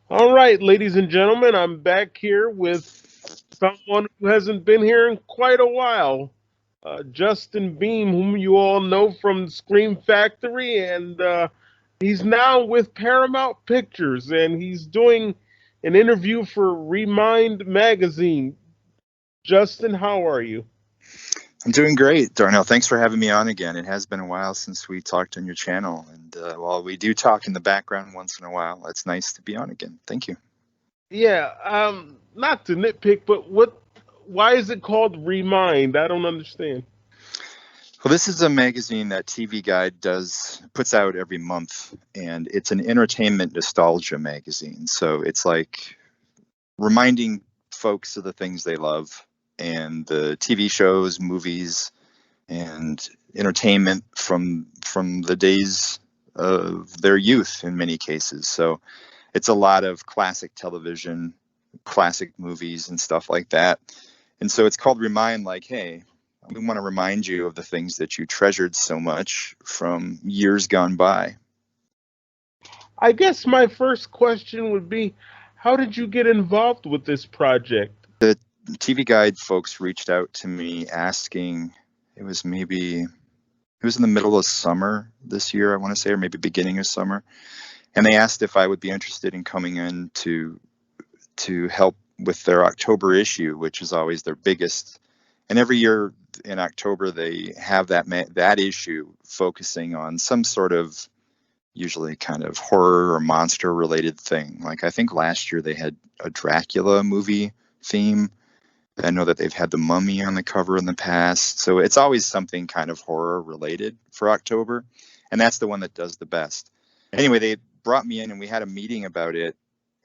All right, ladies and gentlemen, I'm back here with someone who hasn't been here in quite a while. Justin Beahm, whom you all know from Scream Factory, and he's now with Paramount Pictures, and he's doing an interview for ReMind magazine. Justin, how are you? I'm doing great, Darnell. Thanks for having me on again. It has been a while since we talked on your channel, and while we do talk in the background once in a while, it's nice to be on again. Thank you. Yeah, not to nitpick, but why is it called ReMind? I don't understand. Well, this is a magazine that TV Guide does puts out every month, and it's an entertainment nostalgia magazine. So it's like reminding folks of the things they love and the TV shows, movies, and entertainment from the days of their youth in many cases. So it's a lot of classic television, classic movies, and stuff like that. And so it's called Remind, like, hey, we want to remind you of the things that you treasured so much from years gone by. I guess my first question would be, how did you get involved with this project? The TV Guide folks reached out to me asking, it was maybe, it was in the middle of summer this year, I want to say, or maybe beginning of summer. And they asked if I would be interested in coming in to help with their October issue, which is always their biggest. And every year in October, they have that issue focusing on some sort of usually kind of horror or monster related thing. Like I think last year they had a Dracula movie theme. I know that they've had the Mummy on the cover in the past. So it's always something kind of horror related for October. And that's the one that does the best. Anyway, they brought me in and we had a meeting about it.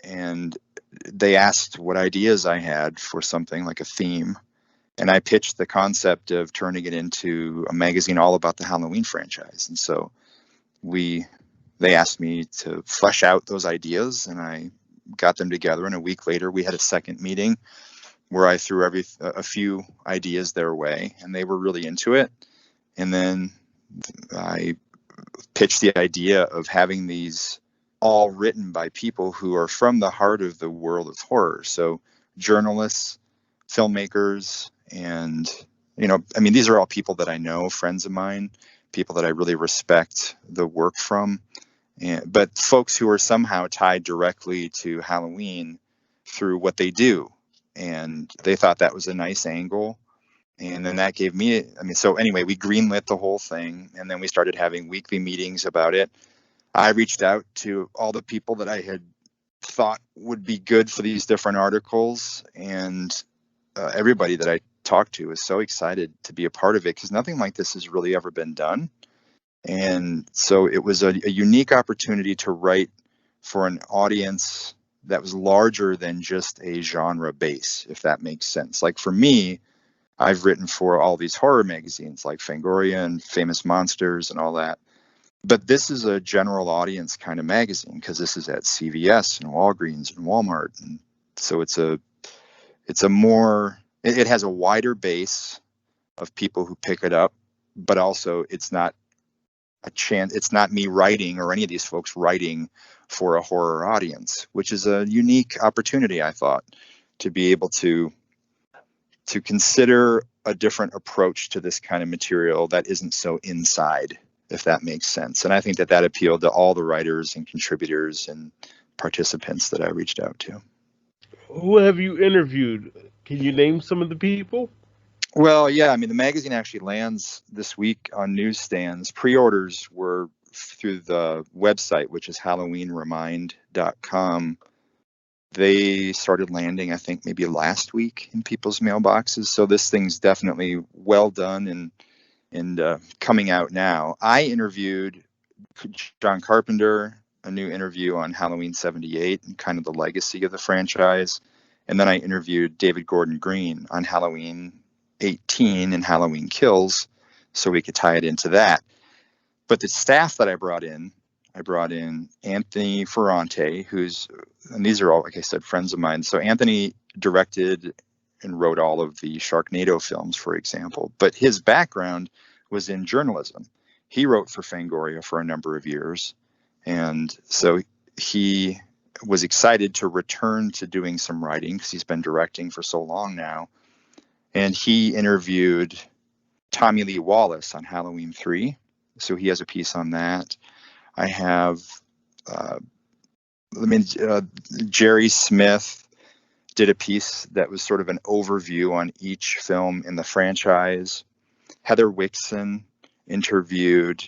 And they asked what ideas I had for something like a theme. And I pitched the concept of turning it into a magazine all about the Halloween franchise. And so we they asked me to flesh out those ideas and I got them together. And a week later, we had a second meeting where I threw a few ideas their way, and they were really into it. And then I pitched the idea of having these all written by people who are from the heart of the world of horror. So journalists, filmmakers, and I mean, these are all people that I know, friends of mine, people that I really respect the work from, but folks who are somehow tied directly to Halloween through what they do. And they thought that was a nice angle. And then that gave me, I mean, so anyway, we greenlit the whole thing. And then we started having weekly meetings about it. I reached out to all the people that I had thought would be good for these different articles. And everybody that I talked to was so excited to be a part of it because nothing like this has really ever been done. And so it was a unique opportunity to write for an audience that was larger than just a genre base, if that makes sense. Like for me, I've written for all these horror magazines like Fangoria and Famous Monsters and all that. But this is a general audience kind of magazine because this is at CVS and Walgreens and Walmart. And so it's a more, it has a wider base of people who pick it up, but also it's not it's not me writing or any of these folks writing for a horror audience, which is a unique opportunity, I thought, to be able to consider a different approach to this kind of material that isn't so inside, if that makes sense. And I think that that appealed to all the writers and contributors and participants that I reached out to. Who have you interviewed? Can you name some of the people? Well, yeah, I mean, the magazine actually lands this week on newsstands. Pre-orders were through the website, which is halloweenremind.com. They started landing, I think, maybe last week in people's mailboxes. So this thing's definitely well done and coming out now. I interviewed John Carpenter, a new interview on Halloween 78 and kind of the legacy of the franchise. And then I interviewed David Gordon Green on Halloween 18 and Halloween Kills, so we could tie it into that. But the staff that I brought in Anthony Ferrante, and these are all, like I said, friends of mine. So Anthony directed and wrote all of the Sharknado films, for example, but his background was in journalism. He wrote for Fangoria for a number of years. And so he was excited to return to doing some writing because he's been directing for so long now. And he interviewed Tommy Lee Wallace on Halloween 3. So he has a piece on that. I have, Jerry Smith did a piece that was sort of an overview on each film in the franchise. Heather Wixson interviewed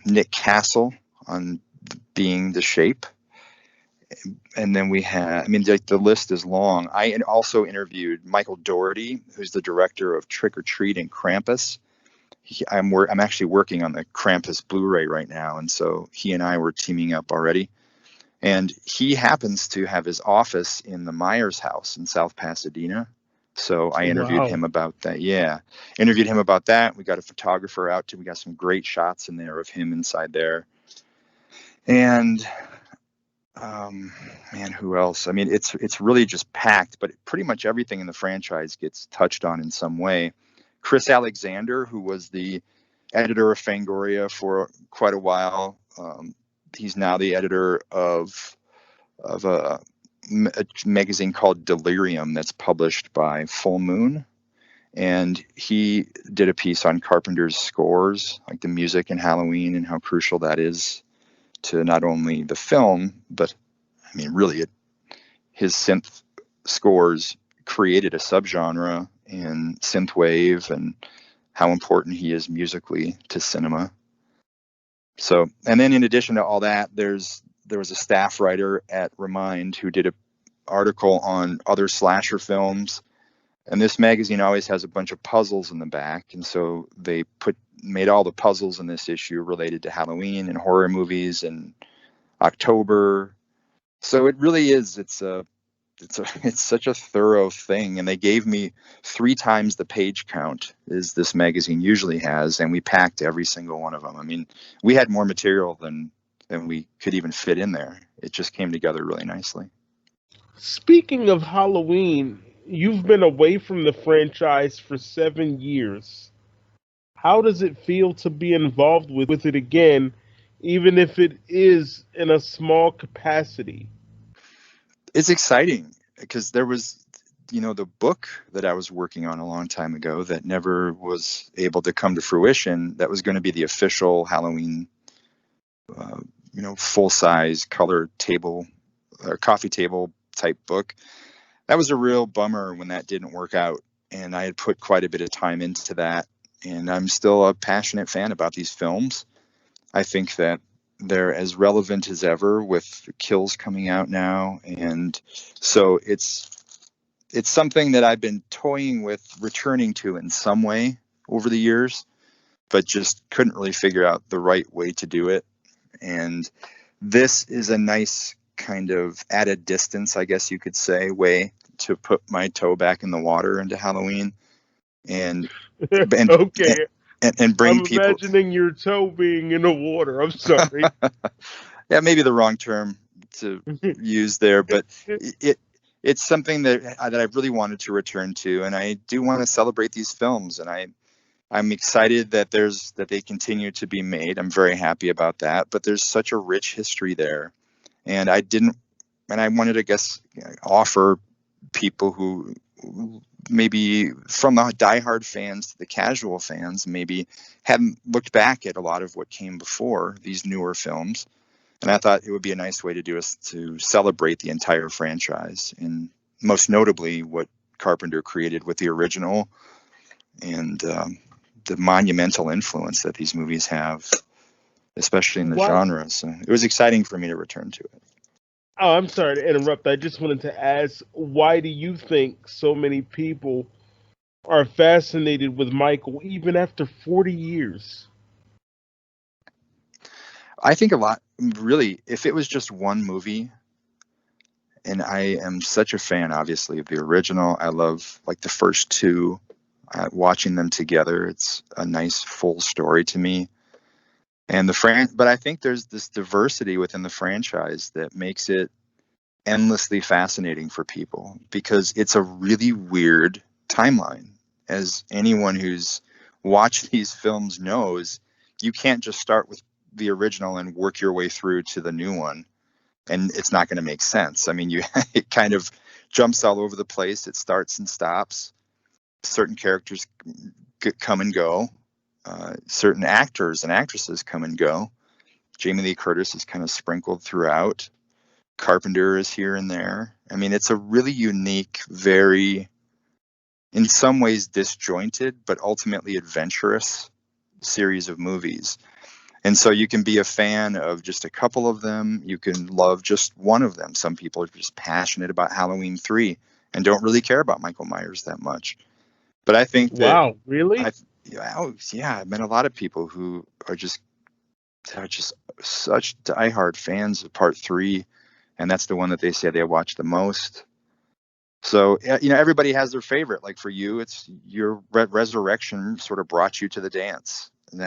Nick Castle on Being the Shape. And then we had, the list is long. I also interviewed Michael Dougherty, who's the director of Trick or Treat and Krampus. I'm actually working on the Krampus Blu-ray right now, and so he and I were teaming up already. And he happens to have his office in the Myers house in South Pasadena. So I interviewed him about that. Yeah, interviewed him about that. We got a photographer out too. We got some great shots in there of him inside there. And who else? It's really just packed, but pretty much everything in the franchise gets touched on in some way. Chris Alexander, who was the editor of Fangoria for quite a while, he's now the editor of a magazine called Delirium that's published by Full Moon. And he did a piece on Carpenter's scores, like the music in Halloween and how crucial that is to not only the film, but really his synth scores created a subgenre in synthwave and how important he is musically to cinema. So, and then in addition to all that, there was a staff writer at ReMind who did an article on other slasher films. And this magazine always has a bunch of puzzles in the back. And so they made all the puzzles in this issue related to Halloween and horror movies and October. So it really is, it's such a thorough thing. And they gave me 3 times the page count as this magazine usually has. And we packed every single one of them. We had more material than we could even fit in there. It just came together really nicely. Speaking of Halloween, you've been away from the franchise for 7 years. How does it feel to be involved with it again, even if it is in a small capacity? It's exciting because there was, the book that I was working on a long time ago that never was able to come to fruition. That was going to be the official Halloween, full-size color table or coffee table type book. That was a real bummer when that didn't work out. And I had put quite a bit of time into that. And I'm still a passionate fan about these films. I think that they're as relevant as ever with Kills coming out now. And so it's something that I've been toying with returning to in some way over the years, but just couldn't really figure out the right way to do it. And this is a nice kind of at a distance, I guess you could say, way to put my toe back in the water into Halloween and Okay. And bring I'm people. imagining your toe being in the water. I'm sorry. Yeah, maybe the wrong term to use there, but it's something that I really wanted to return to, and I do want to celebrate these films, and I'm excited that they continue to be made. I'm very happy about that, but there's such a rich history there, and I wanted to, offer people who maybe from the diehard fans to the casual fans maybe hadn't looked back at a lot of what came before these newer films. And I thought it would be a nice way to to celebrate the entire franchise, and most notably what Carpenter created with the original and the monumental influence that these movies have, especially in the genre. So it was exciting for me to return to it. Oh, I'm sorry to interrupt. I just wanted to ask, why do you think so many people are fascinated with Michael even after 40 years? I think a lot, really, if it was just one movie, and I am such a fan, obviously, of the original. I love, the first 2, watching them together. It's a nice full story to me. And but I think there's this diversity within the franchise that makes it endlessly fascinating for people, because it's a really weird timeline. As anyone who's watched these films knows, you can't just start with the original and work your way through to the new one. and it's not going to make sense. I mean, it kind of jumps all over the place. It starts and stops. Certain characters come and go. Certain actors and actresses come and go. Jamie Lee Curtis is kind of sprinkled throughout. Carpenter is here and there. I mean, it's a really unique, very, in some ways disjointed, but ultimately adventurous series of movies. And so you can be a fan of just a couple of them. You can love just one of them. Some people are just passionate about Halloween 3 and don't really care about Michael Myers that much. But I think that Wow, really? I've met a lot of people who are just such diehard fans of Part 3, and that's the one that they say they watch the most. So, everybody has their favorite. Like for you, it's your Resurrection sort of brought you to the dance. And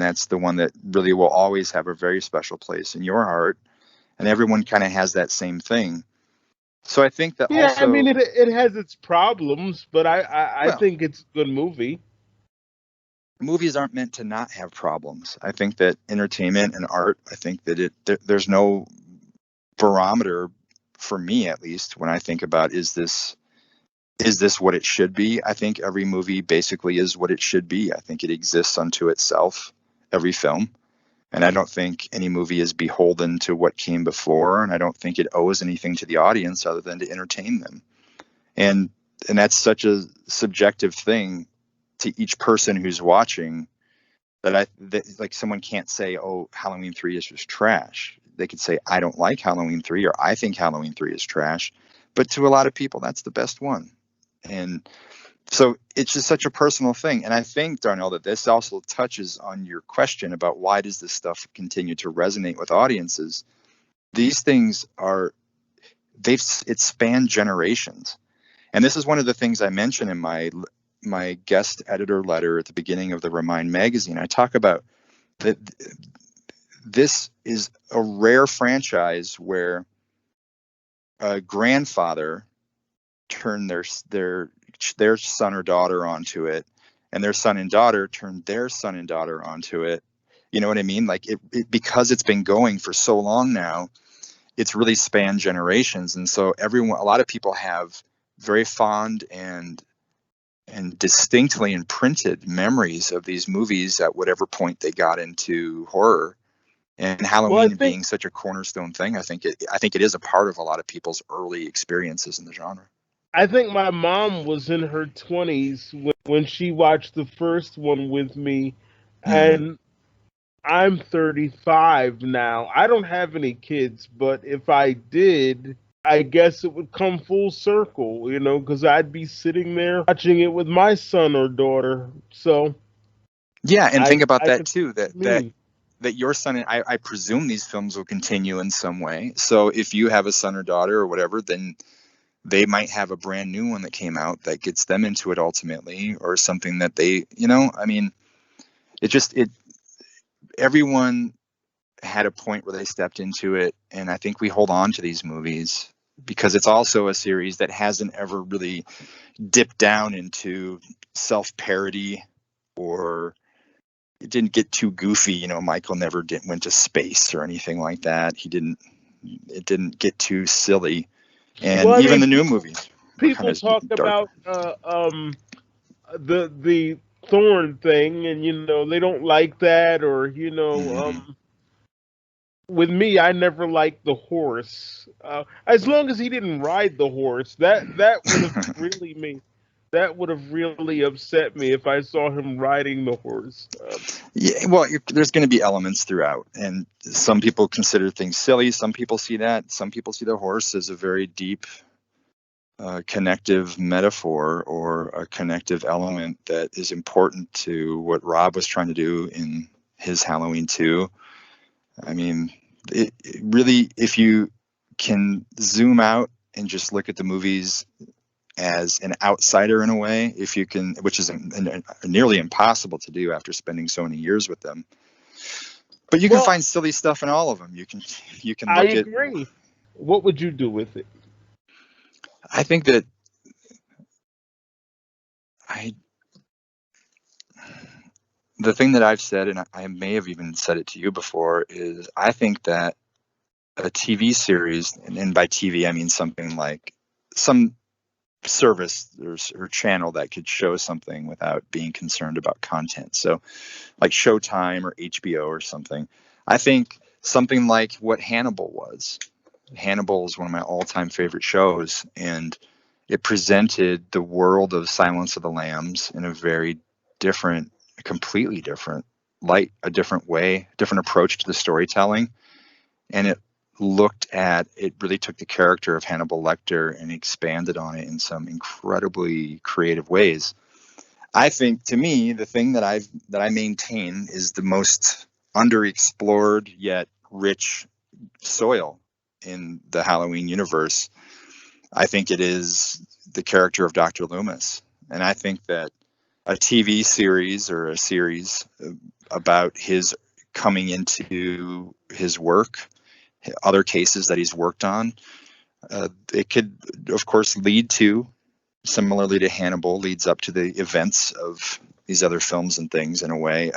that's the one that really will always have a very special place in your heart. And everyone kind of has that same thing. So I think that Yeah, I mean also, it has its problems, but I well, think it's a good movie. movies aren't meant to not have problems. I think that entertainment and art, I think that there's no barometer, for me at least, when I think about is this what it should be? I think every movie basically is what it should be. I think it exists unto itself, every film. And I don't think any movie is beholden to what came before. And I don't think it owes anything to the audience other than to entertain them. And that's such a subjective thing to each person who's watching that like someone can't say, oh, Halloween 3 is just trash. They could say, I don't like Halloween 3, or I think Halloween 3 is trash. But to a lot of people, that's the best one. And so it's just such a personal thing. And I think, Darnell, that this also touches on your question about why does this stuff continue to resonate with audiences. These things it's spanned generations. And this is one of the things I mentioned in my guest editor letter at the beginning of the ReMind magazine. I talk about that this is a rare franchise where a grandfather turned their son or daughter onto it, and their son and daughter turned their son and daughter onto it. You know what I mean? Like it because it's been going for so long now, it's really spanned generations. And so a lot of people have very fond and distinctly imprinted memories of these movies at whatever point they got into horror. And Well, I Halloween think being such a cornerstone thing, I think it is a part of a lot of people's early experiences in the genre. I think my mom was in her 20s when she watched the first one with me, Mm. and I'm 35 now. I don't have any kids, but if I did, I guess it would come full circle, because I'd be sitting there watching it with my son or daughter. So Yeah, and think about I that could see too. what you mean. That your son, I presume these films will continue in some way. So if you have a son or daughter or whatever, then they might have a brand new one that came out that gets them into it ultimately, or something that they, I mean, it everyone had a point where they stepped into it, and I think we hold on to these movies because it's also a series that hasn't ever really dipped down into self-parody, or it didn't get too goofy. Michael never went to space or anything like that. It didn't get too silly. And Well, I even mean, the new movies were kind people of talk darker. about the thorn thing, and they don't like that, or Mm-hmm. with me, I never liked the horse. As long as he didn't ride the horse, that would have really me. That would have really upset me if I saw him riding the horse. Yeah, well, there's going to be elements throughout, and some people consider things silly. Some people see that. Some people see the horse as a very deep, connective metaphor, or a connective element that is important to what Rob was trying to do in his Halloween 2. I mean, it really, if you can zoom out and just look at the movies as an outsider in a way, if you can, which is nearly impossible to do after spending so many years with them. But you can Well, find silly stuff in all of them. You can I look at. agree. What would you do with it? I think that I the thing that I've said, and I may have even said it to you before, is I think that a TV series, and by TV I mean something like some service or channel that could show something without being concerned about content. So like Showtime or HBO or something. I think something like what Hannibal was. Hannibal is one of my all-time favorite shows, and it presented the world of Silence of the Lambs in a very different, completely different light, a different way, different approach to the storytelling. And it really took the character of Hannibal Lecter and expanded on it in some incredibly creative ways. I think, to me, the thing that I maintain is the most underexplored yet rich soil in the Halloween universe. I think it is the character of Dr. Loomis. And I think that a TV series or a series about his coming into his work, other cases that he's worked on, it could, of course, lead to, similarly to Hannibal, leads up to the events of these other films and things in a way.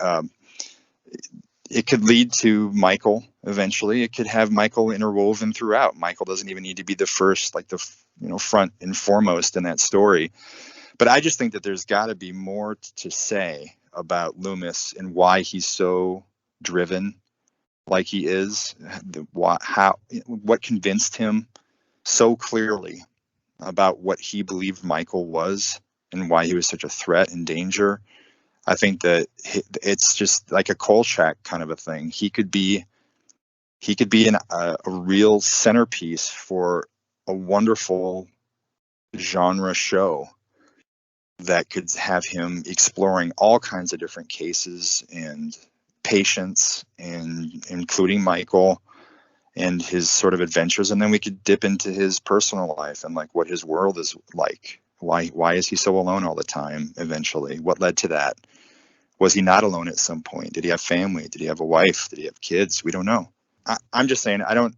It could lead to Michael eventually. It could have Michael interwoven throughout. Michael doesn't even need to be the first, like the front and foremost in that story. But I just think that there's got to be more to say about Loomis and why he's so driven like he is, what convinced him so clearly about what he believed Michael was and why he was such a threat and danger. I think that it's just like a Kolchak kind of a thing. He could be a real centerpiece for a wonderful genre show that could have him exploring all kinds of different cases and patients, and including Michael and his sort of adventures. And then we could dip into his personal life and like what his world is like. Why is he so alone all the time? Eventually, what led to that? Was he not alone at some point? Did he have family? Did he have a wife? Did he have kids? We don't know. I'm just saying, I don't,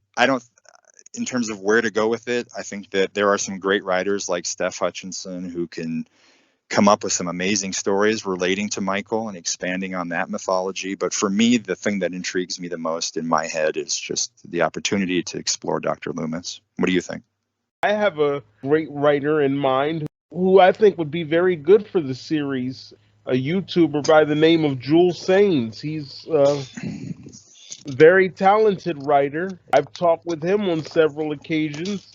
in terms of where to go with it, I think that there are some great writers like Steph Hutchinson who can come up with some amazing stories relating to Michael and expanding on that mythology. But for me, the thing that intrigues me the most in my head is just the opportunity to explore Dr. Loomis. What do you think? I have a great writer in mind who I think would be very good for the series, a YouTuber by the name of Jules Sains. He's a very talented writer. I've talked with him on several occasions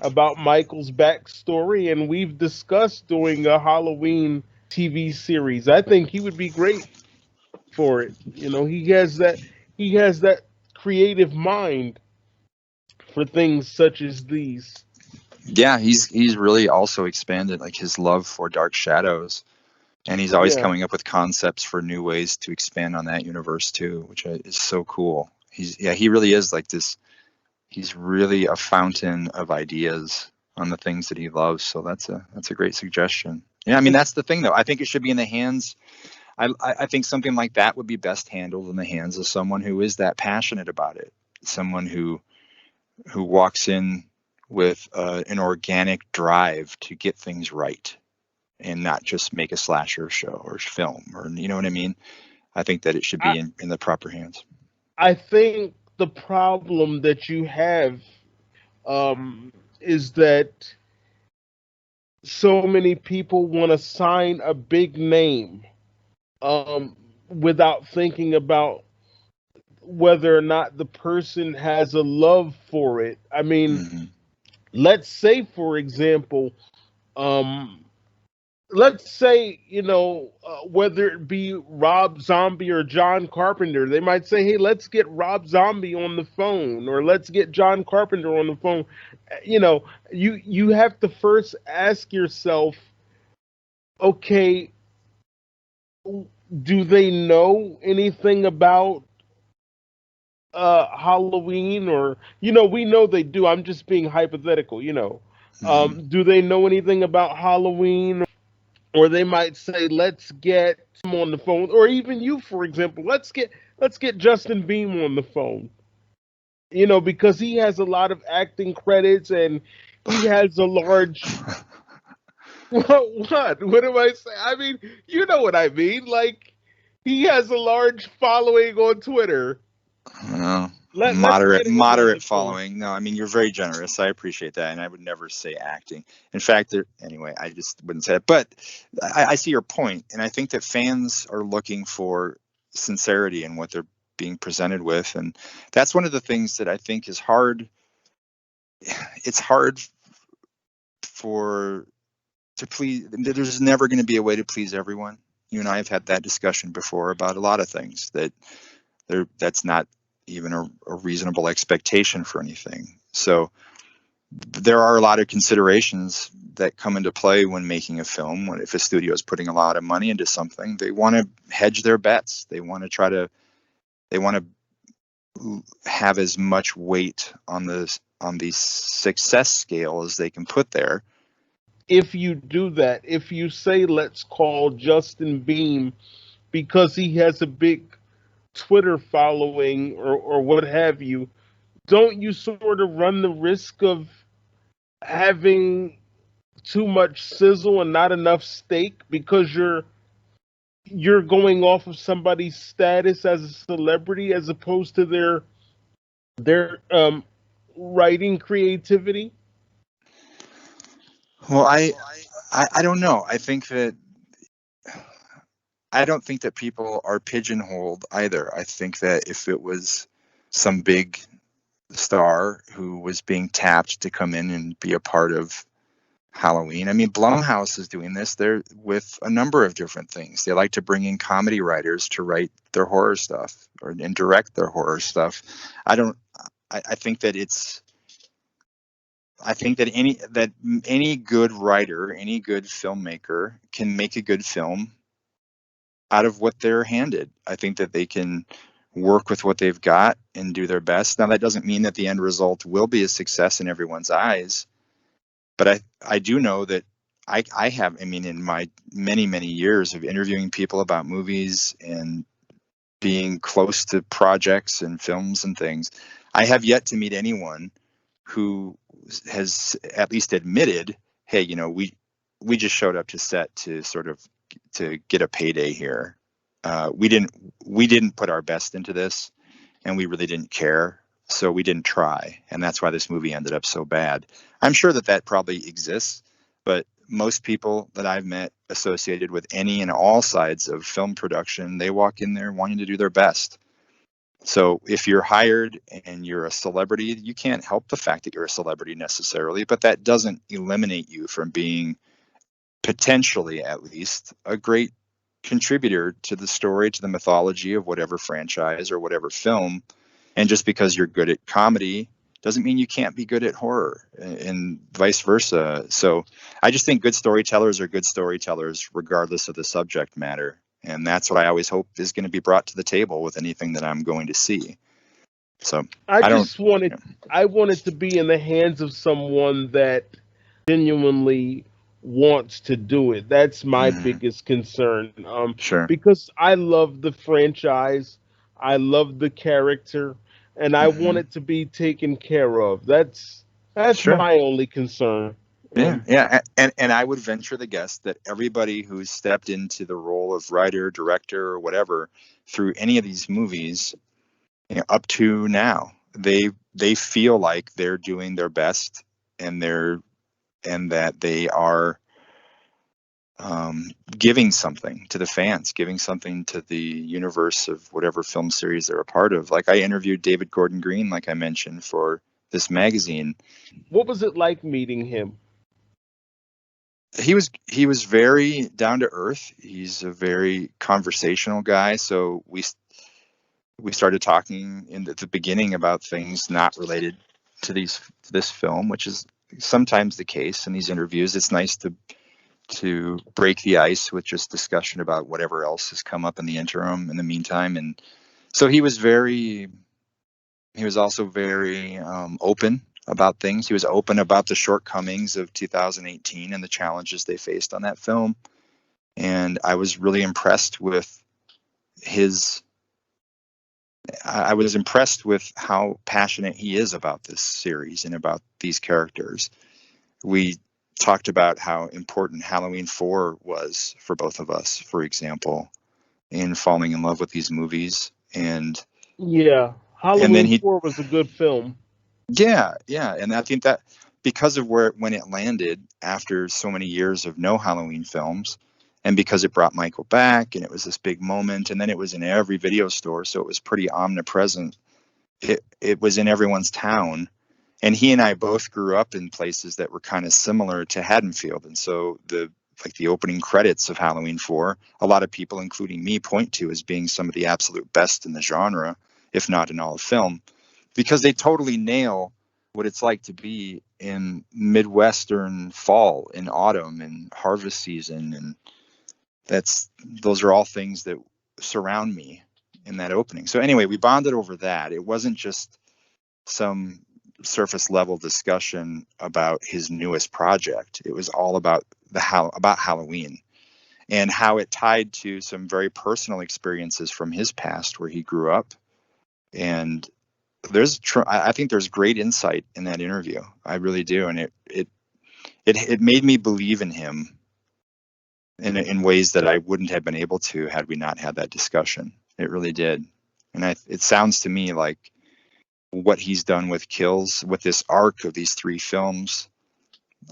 about Michael's backstory, and we've discussed doing a Halloween TV series. I think he would be great for it. He has that creative mind for things such as these. Yeah, he's really also expanded like his love for Dark Shadows, and he's always Yeah. coming up with concepts for new ways to expand on that universe too, which is so cool. He really is like this. He's really a fountain of ideas on the things that he loves. So that's a great suggestion. Yeah, I mean that's the thing though. I think it should be in the hands. I think something like that would be best handled in the hands of someone who is that passionate about it, someone who walks in with an organic drive to get things right and not just make a slasher show or film, or you know what I mean. I think that it should I, be in the proper hands. I think the problem that you have is that so many people want to sign a big name without thinking about whether or not the person has a love for it. I mean, Mm-hmm. let's say, for example, um, let's say, whether it be Rob Zombie or John Carpenter, they might say, hey, let's get Rob Zombie on the phone, or let's get John Carpenter on the phone. You have to first ask yourself, okay, do they know anything about Halloween? Or we know they do. I'm just being hypothetical. Mm-hmm. Do they know anything about Halloween? Or they might say, let's get him on the phone, or even you, for example, let's get Justin Beahm on the phone. Because he has a lot of acting credits, and he has a large what am I saying? I mean, you know what I mean. Like, he has a large following on Twitter. I know. Let's get him on the moderate phone. following. No, I mean, you're very generous. I appreciate that, and I would never say acting. In fact, anyway, I just wouldn't say it. But I see your point, and I think that fans are looking for sincerity in what they're being presented with, and that's one of the things that I think is hard. It's hard for to please. There's never going to be a way to please everyone. You and I have had that discussion before about a lot of things that's not even a reasonable expectation for anything. So there are a lot of considerations that come into play when making a film. If a studio is putting a lot of money into something, they want to hedge their bets. They want to have as much weight on the success scale as they can put there. If you do that, if you say, let's call Justin Beahm because he has a big Twitter following or what have you, don't you sort of run the risk of having too much sizzle and not enough steak because you're going off of somebody's status as a celebrity as opposed to their writing creativity? Well, I don't know. I don't think that people are pigeonholed either. I think that if it was some big star who was being tapped to come in and be a part of Halloween. I mean, Blumhouse is doing this. They're with a number of different things. They like to bring in comedy writers to write their horror stuff and direct their horror stuff. I don't. I think that it's. I think that any good writer, any good filmmaker can make a good film out of what they're handed. I think that they can work with what they've got and do their best. Now, that doesn't mean that the end result will be a success in everyone's eyes, but I do know that I have, I mean, in my many, many years of interviewing people about movies and being close to projects and films and things, I have yet to meet anyone who has at least admitted, hey, we just showed up to set to sort of to get a payday here. We didn't put our best into this, and we really didn't care, so we didn't try, and that's why this movie ended up so bad. I'm sure that probably exists, but most people that I've met associated with any and all sides of film production, they walk in there wanting to do their best. So if you're hired and you're a celebrity, you can't help the fact that you're a celebrity necessarily, but that doesn't eliminate you from being potentially, at least, a great contributor to the story, to the mythology of whatever franchise or whatever film. And just because you're good at comedy doesn't mean you can't be good at horror, and vice versa. So I just think good storytellers are good storytellers regardless of the subject matter. And that's what I always hope is going to be brought to the table with anything that I'm going to see. So I I don't, just wanted I wanted to be in the hands of someone that genuinely wants to do it. That's my mhm, biggest concern. sure. Because I love the franchise, I love the character, and I want Hmm. it to be taken care of. That's Sure. my only concern. Yeah, yeah, and I would venture the guess that everybody who's stepped into the role of writer, director, or whatever through any of these movies, up to now, they feel like they're doing their best, and that they are giving something to the fans, giving something to the universe of whatever film series they're a part of. Like I interviewed David Gordon Green, like I mentioned, for this magazine. What was it like meeting him? He was very down to earth. He's a very conversational guy. So we started talking in the beginning about things not related to this film, which is sometimes the case in these interviews. It's nice to break the ice with just discussion about whatever else has come up in the interim in the meantime. And so he was also very open about things. He was open about the shortcomings of 2018 and the challenges they faced on that film. And I was really impressed with his. I was impressed with how passionate he is about this series and about these characters. We talked about how important Halloween 4 was for both of us, for example, in falling in love with these movies. And Yeah, And then Halloween 4 was a good film. yeah, and I think that because of when it landed after so many years of no Halloween films, and because it brought Michael back, and it was this big moment, and then it was in every video store, so it was pretty omnipresent. It was in everyone's town, and he and I both grew up in places that were kind of similar to Haddonfield, and so the opening credits of Halloween 4, a lot of people, including me, point to as being some of the absolute best in the genre, if not in all of film, because they totally nail what it's like to be in Midwestern fall and autumn and harvest season. And those are all things that surround me in that opening. So anyway, we bonded over that. It wasn't just some surface level discussion about his newest project. It was all about about Halloween and how it tied to some very personal experiences from his past where he grew up. And I think there's great insight in that interview. I really do. And it made me believe in him in ways that I wouldn't have been able to had we not had that discussion. It really did. And it sounds to me like what he's done with Kills, with this arc of these 3 films,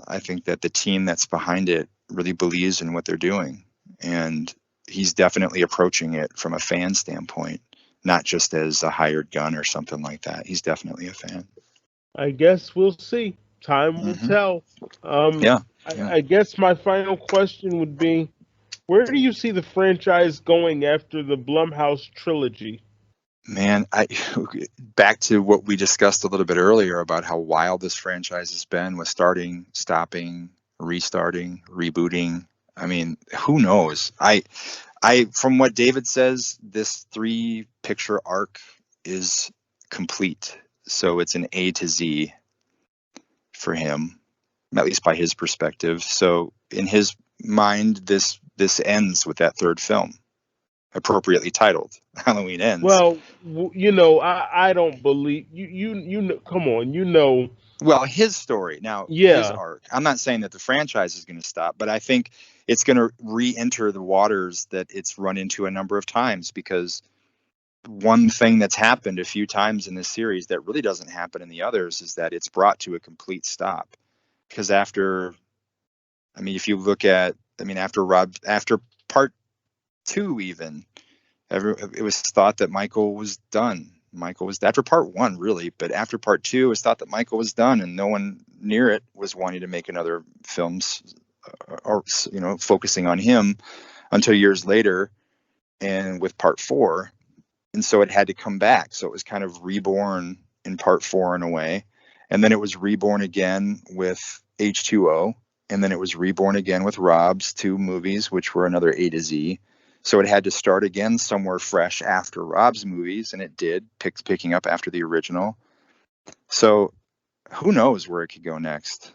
I think that the team that's behind it really believes in what they're doing. And he's definitely approaching it from a fan standpoint, not just as a hired gun or something like that. He's definitely a fan. I guess we'll see. Time will tell. Yeah. I guess my final question would be, where do you see the franchise going after the Blumhouse trilogy? Man, back to what we discussed a little bit earlier about how wild this franchise has been with starting, stopping, restarting, rebooting. I mean, who knows? From what David says, this 3-picture arc is complete. So it's an A to Z for him, at least by his perspective. So in his mind, this ends with that 3rd film, appropriately titled Halloween Ends. Well, I don't believe you know, come on, Well, his story now, his arc. I'm not saying that the franchise is going to stop, but I think it's going to re-enter the waters that it's run into a number of times, because one thing that's happened a few times in this series that really doesn't happen in the others is that it's brought to a complete stop. Because if you look at, after part 2, even, it was thought that Michael was done. Michael was, after part 1, really, but after part 2, it was thought that Michael was done, and no one near it was wanting to make another films or focusing on him until years later, and with part 4, and so it had to come back. So it was kind of reborn in part 4 in a way, and then it was reborn again with H2O, and then it was reborn again with Rob's 2 movies, which were another A to Z. So it had to start again somewhere fresh after Rob's movies, and it did, picking up after the original. So who knows where it could go next?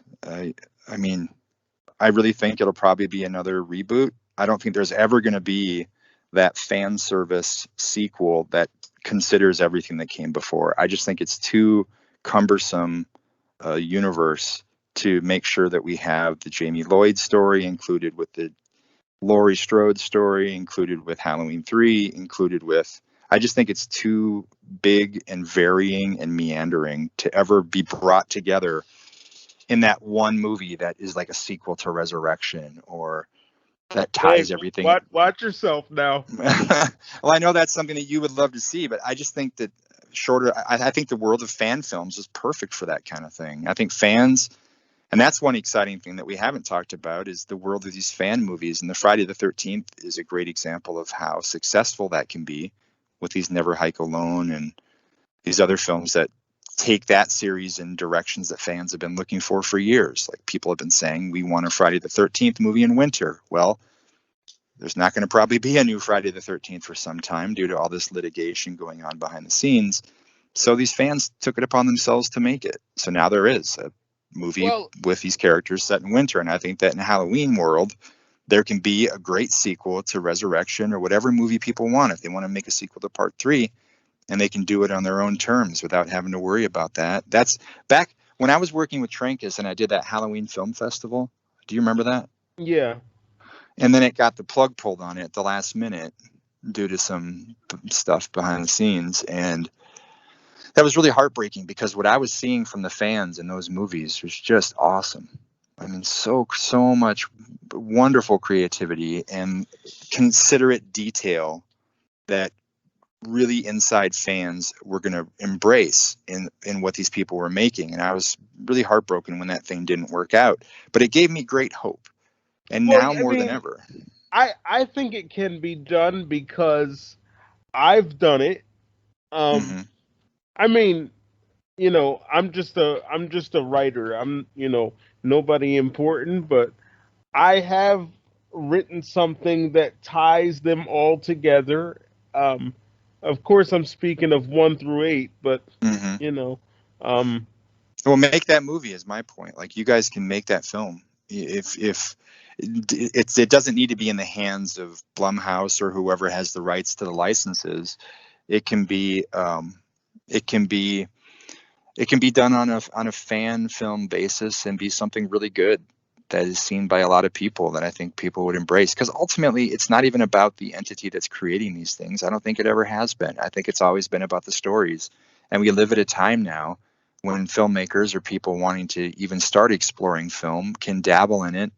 I really think it'll probably be another reboot. I don't think there's ever going to be that fan service sequel that considers everything that came before. I just think it's too cumbersome a universe to make sure that we have the Jamie Lloyd story included with the Laurie Strode story, included with Halloween 3, included with, I just think it's too big and varying and meandering to ever be brought together in that one movie that is like a sequel to Resurrection, or that ties everything. Watch yourself now. Well, I know that's something that you would love to see, but I just think that I think the world of fan films is perfect for that kind of thing. I think fans, and that's one exciting thing that we haven't talked about, is the world of these fan movies. And the Friday the 13th is a great example of how successful that can be with these Never Hike Alone and these other films that take that series in directions that fans have been looking for years. Like, people have been saying, we want a Friday the 13th movie in winter. Well, there's not going to probably be a new Friday the 13th for some time due to all this litigation going on behind the scenes. So these fans took it upon themselves to make it. So now there is a movie with these characters set in winter. And I think that in the Halloween world, there can be a great sequel to Resurrection or whatever movie people want. If they want to make a sequel to part 3, and they can do it on their own terms without having to worry about that. That's back when I was working with Trancas and I did that Halloween Film Festival. Do you remember that? Yeah. And then it got the plug pulled on it at the last minute due to some stuff behind the scenes. And that was really heartbreaking, because what I was seeing from the fans in those movies was just awesome. I mean, so much wonderful creativity and considerate detail that really inside fans were going to embrace in what these people were making. And I was really heartbroken when that thing didn't work out, but it gave me great hope. And Well, now I more than mean, ever. I think it can be done because I've done it. Um, Hmm. I mean, I'm just a writer. I'm, nobody important, but I have written something that ties them all together. Um, of course, I'm speaking of 1 through 8, but Hmm. you know, um, Well, make that movie is my point. Like, you guys can make that film. If it doesn't need to be in the hands of Blumhouse or whoever has the rights to the licenses. It can be it can be it can be done on a fan film basis and be something really good that is seen by a lot of people, that I think people would embrace. Because ultimately, it's not even about the entity that's creating these things. I don't think it ever has been. I think it's always been about the stories. And we live at a time now when filmmakers or people wanting to even start exploring film can dabble in it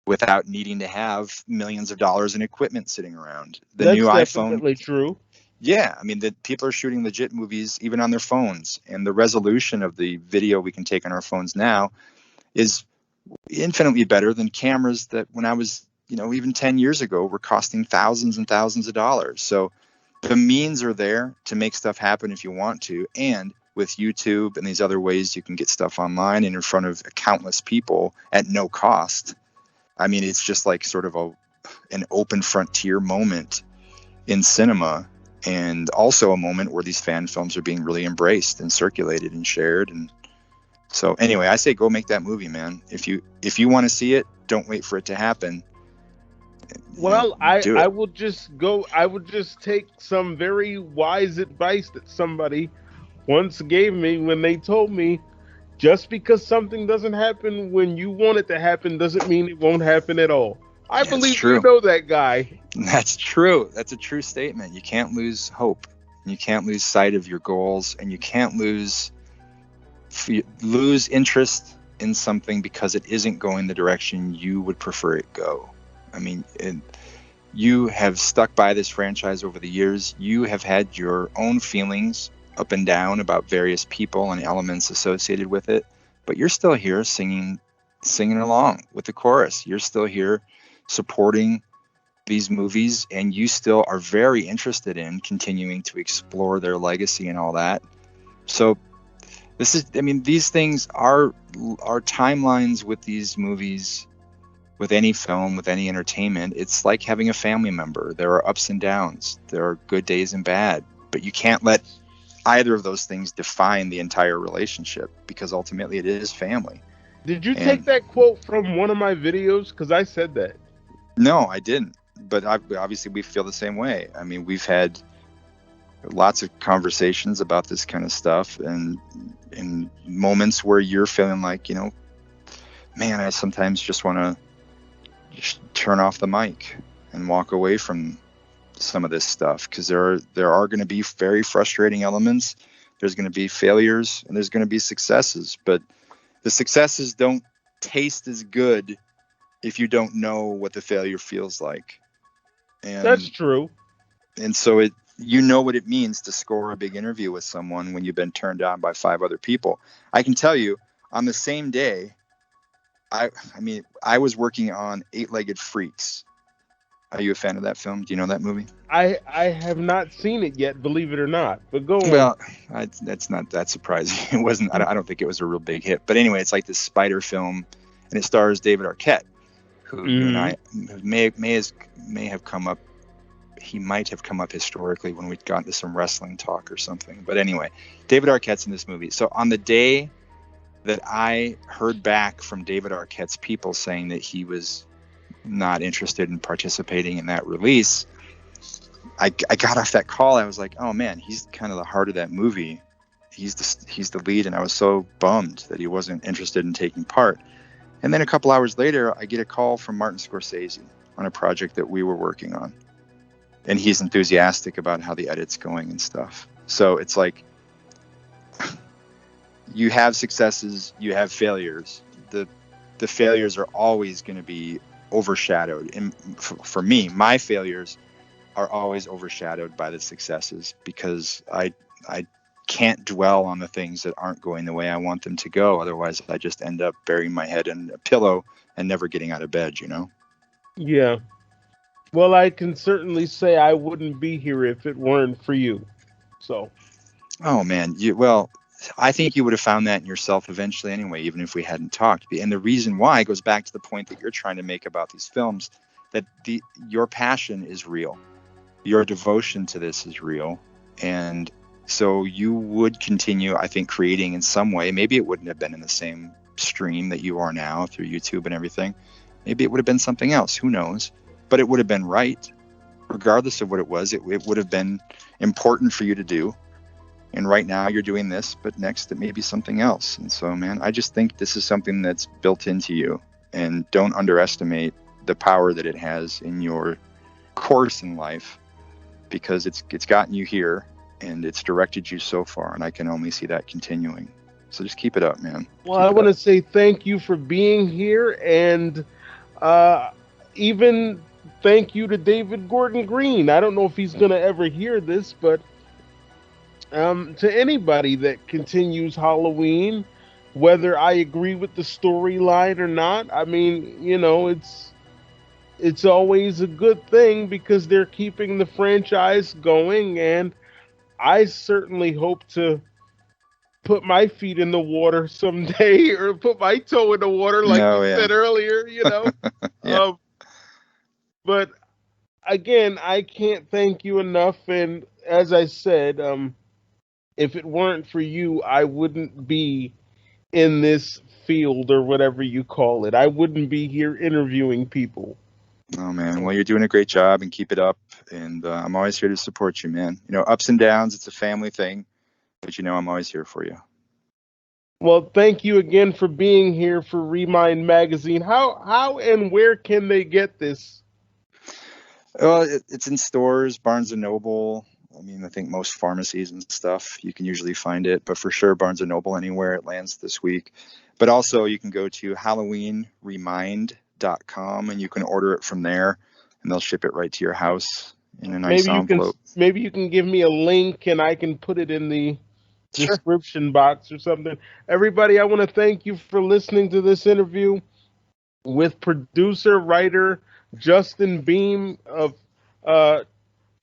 without needing to have millions of dollars in equipment sitting around. The new that's iPhone, definitely true. yeah, I mean, that people are shooting legit movies even on their phones, and the resolution of the video we can take on our phones now is infinitely better than cameras that, when I was, even 10 years ago, were costing thousands and thousands of dollars. So the means are there to make stuff happen if you want to. And with YouTube and these other ways you can get stuff online and in front of countless people at no cost. I mean, it's just like sort of an open frontier moment in cinema, and also a moment where these fan films are being really embraced and circulated and shared. And so anyway, I say go make that movie, man. If you want to see it, don't wait for it to happen. Well, I Do I it. will just go. I would just take some very wise advice that somebody once gave me when they told me, just because something doesn't happen when you want it to happen doesn't mean it won't happen at all. I That's believe you true. know that guy. That's true. That's a true statement. You can't lose hope. You can't lose sight of your goals, and you can't lose interest in something because it isn't going the direction you would prefer it go. I mean, you have stuck by this franchise over the years. You have had your own feelings up and down about various people and elements associated with it, but you're still here singing along with the chorus. You're still here supporting these movies, and you still are very interested in continuing to explore their legacy and all that. So these things are timelines with these movies, with any film, with any entertainment. It's like having a family member. There are ups and downs. There are good days and bad, but you can't let either of those things define the entire relationship, because ultimately it is family. Did you take And that quote from one of my videos? Because I said that. no, I didn't. But obviously we feel the same way. I mean, we've had lots of conversations about this kind of stuff, and in moments where you're feeling like, man, I sometimes just want to just turn off the mic and walk away from some of this stuff, because there are going to be very frustrating elements. There's going to be failures and there's going to be successes, but the successes don't taste as good if you don't know what the failure feels like. That's And true. so you know what it means to score a big interview with someone when you've been turned down by 5 other people. I can tell you, on the same day, I was working on Eight-Legged Freaks. Are you a fan of that film? Do you know that movie? I have not seen it yet, believe it or not. But go on. Well, that's not that surprising. It wasn't. I don't think it was a real big hit. But anyway, it's like this spider film, and it stars David Arquette, who you and Hmm. I may have come up. He might have come up historically when we'd gotten to some wrestling talk or something. But anyway, David Arquette's in this movie. So on the day that I heard back from David Arquette's people saying that he was not interested in participating in that release, I got off that call. I was like, oh man, he's kind of the heart of that movie. He's the lead, and I was so bummed that he wasn't interested in taking part. And then a couple hours later, I get a call from Martin Scorsese on a project that we were working on, and he's enthusiastic about how the edit's going and stuff. So it's like, you have successes, you have failures. The failures are always going to be overshadowed. And for me, my failures are always overshadowed by the successes, because I can't dwell on the things that aren't going the way I want them to go. Otherwise, I just end up burying my head in a pillow and never getting out of bed, you know? Yeah. Well, I can certainly say I wouldn't be here if it weren't for you. So, Oh man, well, I think you would have found that in yourself eventually anyway, even if we hadn't talked. And the reason why goes back to the point that you're trying to make about these films, that your passion is real. Your devotion to this is real. And so you would continue, I think, creating in some way. Maybe it wouldn't have been in the same stream that you are now through YouTube and everything. Maybe it would have been something else. Who knows? But it would have been right. Regardless of what it was, it would have been important for you to do. And right now you're doing this, but next it may be something else. And so, man, I just think this is something that's built into you. And don't underestimate the power that it has in your course in life, because it's gotten you here and it's directed you so far. And I can only see that continuing. So just keep it up, man. well, I want to say thank you for being here, and even thank you to David Gordon Green. I don't know if he's going to ever hear this, but to anybody that continues Halloween, whether I agree with the storyline or not, I mean, it's always a good thing because they're keeping the franchise going, and I certainly hope to put my feet in the water someday or put my toe in the water like Oh, you yeah. said earlier. Yeah. But again, I can't thank you enough, and as I said, if it weren't for you, I wouldn't be in this field or whatever you call it. I wouldn't be here interviewing people. Oh man, well, you're doing a great job, and keep it up. And I'm always here to support you, man. Ups and downs, it's a family thing, but I'm always here for you. Well, thank you again for being here for ReMind Magazine. How and where can they get this? Well, it's in stores, Barnes and Noble. I mean, I think most pharmacies and stuff, you can usually find it, but for sure Barnes and Noble anywhere it lands this week. But also you can go to HalloweenRemind.com and you can order it from there, and they'll ship it right to your house in a nice envelope. Maybe you can give me a link and I can put it in the description box or something. Everybody, I want to thank you for listening to this interview with producer writer Justin Beahm of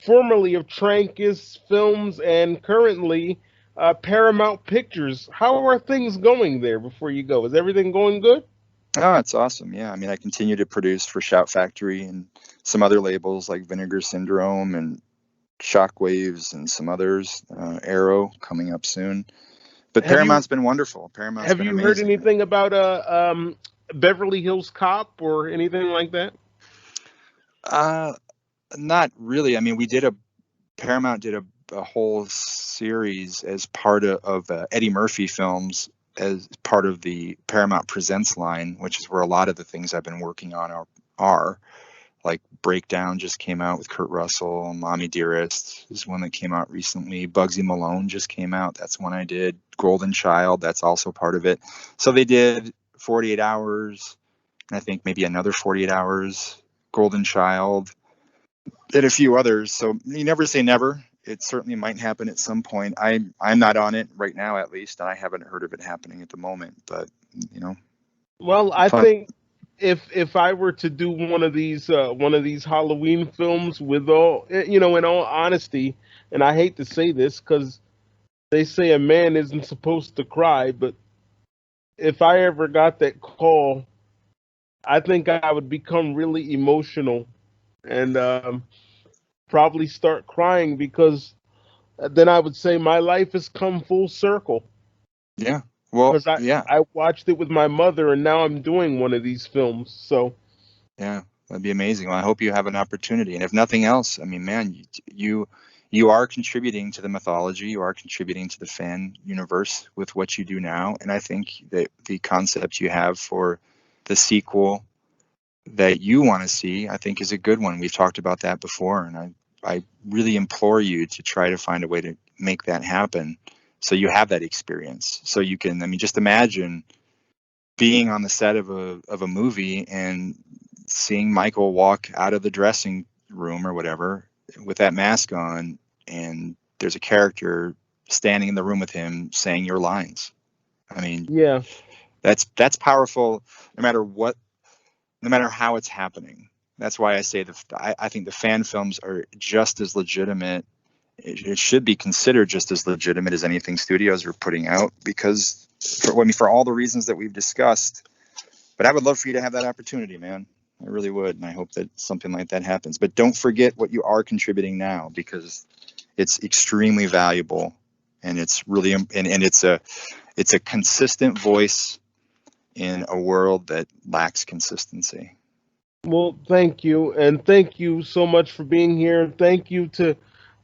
formerly of Trancas Films and currently Paramount Pictures. How are things going there before you go? Is everything going good? Oh, it's awesome. Yeah. I mean, I continue to produce for Shout Factory and some other labels like Vinegar Syndrome and Shockwaves and some others, Arrow coming up soon. But Paramount's been wonderful. Paramount's been amazing. Have you heard anything about Beverly Hills Cop or anything like that? Not really. I mean, Paramount did a whole series as part of Eddie Murphy films as part of the Paramount Presents line, which is where a lot of the things I've been working on are. Like Breakdown just came out with Kurt Russell. Mommy Dearest is one that came out recently. Bugsy Malone just came out. That's one I did. Golden Child, that's also part of it. So they did 48 Hours, and I think maybe another 48 Hours, Golden Child, and a few others. So you never say never. It certainly might happen at some point. I'm not on it right now, at least, and I haven't heard of it happening at the moment. But Well, I think if I were to do one of these Halloween films, with all in all honesty, and I hate to say this because they say a man isn't supposed to cry, but if I ever got that call, I think I would become really emotional and probably start crying because then I would say my life has come full circle. Yeah. Well, because I watched it with my mother, and now I'm doing one of these films. So, yeah, that'd be amazing. Well, I hope you have an opportunity, and if nothing else, I mean, man, you are contributing to the mythology. You are contributing to the fan universe with what you do now, and I think that the concept you have for the sequel that you want to see, I think, is a good one. We've talked about that before, and I really implore you to try to find a way to make that happen. So you have that experience. So you can, I mean, just imagine being on the set of a movie and seeing Michael walk out of the dressing room or whatever with that mask on, and there's a character standing in the room with him saying your lines. I mean, Yeah. that's powerful, no matter what, no matter how it's happening. That's why I say I think the fan films are just as legitimate. It should be considered just as legitimate as anything studios are putting out, because for all the reasons that we've discussed. But I would love for you to have that opportunity, man. I really would, and I hope that something like that happens. But don't forget what you are contributing now, because it's extremely valuable, and it's really and it's a consistent voice in a world that lacks consistency. Well, thank you, and thank you so much for being here. Thank you to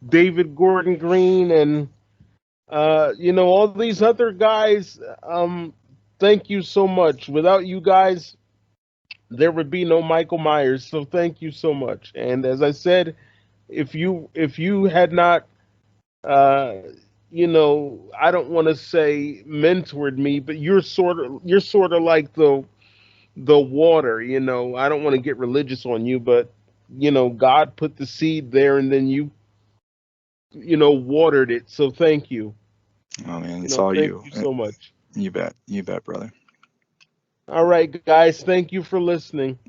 David Gordon Green and all these other guys. Thank you so much. Without you guys, there would be no Michael Myers. So thank you so much. And as I said, if you had not, uh, I don't want to say mentored me, but you're sort of like the water. I don't want to get religious on you, but God put the seed there, and then you watered it. So thank you. Oh man, it's all Thank you. you so much. You bet, brother. All right, guys. Thank you for listening.